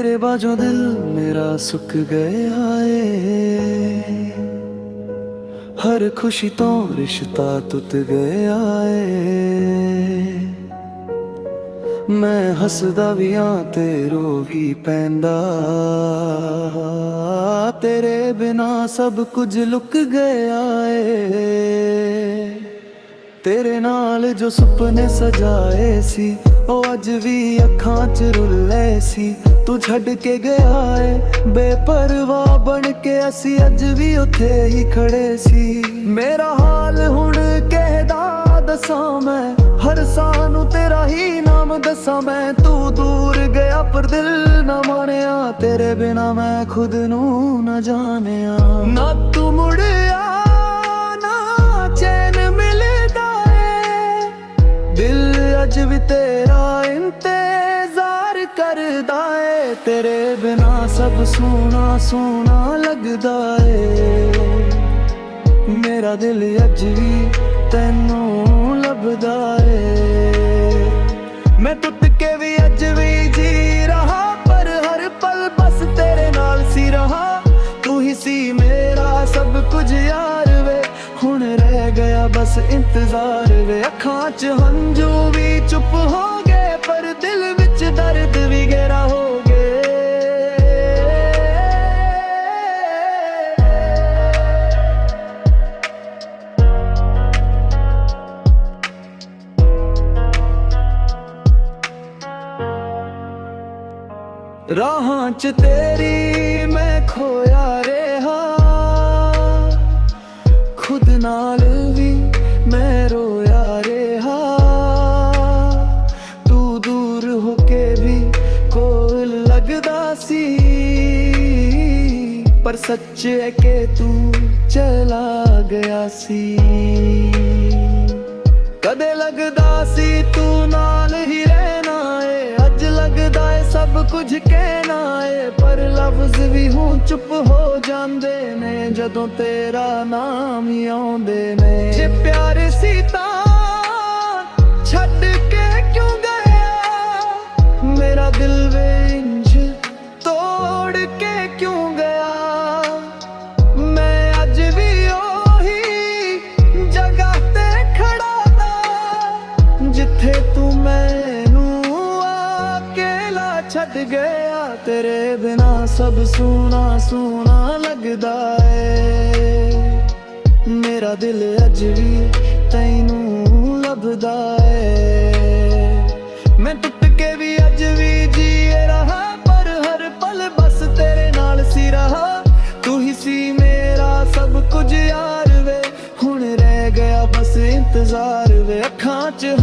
तेरे बाजों दिल मेरा सुख गया है, हर खुशी तो रिश्ता टुट गया है। मैं हसदा भी हाँ ते रो भी पैंदा, तेरे बिना सब कुछ लुक गया है। तेरे नाल जो सुपने सजाए सी ओ अज भी अखां च रुले सी। तू छड़ के गया है बेपरवाह बन के, असी अज भी उत्थे ही खड़े सी। मेरा हाल हुण कहदा दसां मैं, हर सानू तेरा ही नाम दसां मैं। तू दूर गया पर दिल ना मानिया, तेरे बिना मैं खुद नू ना जानिया। ना तू मुड़िया ना चैन मिलदा है, दिल अज भी तेरा इंतजार करदा है। तेरे बिना सब सोना सोना लगदा है, मेरा दिल अज भी तैनू लभदा है। मैं टुट के भी अज भी जी रहा, पर हर पल बस तेरे नाल सी रहा। तू ही सी मेरा सब कुछ यार वे, हुण रह गया बस इंतजार वे। अखां च हंजू भी चुप हो गए, पर दिल विच दर्द भी गहरा हो गए। राहां च तेरी मैं खोया रेहा, खुद नाल भी मैं रोया रेहा। तू दूर होके भी कोल लगदा सी, पर सच है कि तू चला गया सी। कदे लगदा सी तू नाल ही रहना है, अज लगदा है सब कुछ कहना है। पर लफ्ज भी हूँ चुप हो जांदे ने, जदों तेरा नाम ही आउंदे ने। जे प्यार सी तां छड्ड के क्यों गया, मेरा दिल वे इंज तोड़ के क्यों गया। मैं अज भी ओही जगह ते खड़ा दा, जिथे तू मैनू अकेला छड्ड गया। तेरे बिना सब सोना सोना लगदा है, मेरा दिल अज भी तैनू लभदा है। मैं टुट के भी अज भी जी रहा, पर हर पल बस तेरे नाल सी रहा। तू ही सी मेरा सब कुछ यार वे, हुण रह गया बस इंतजार वे। अखां च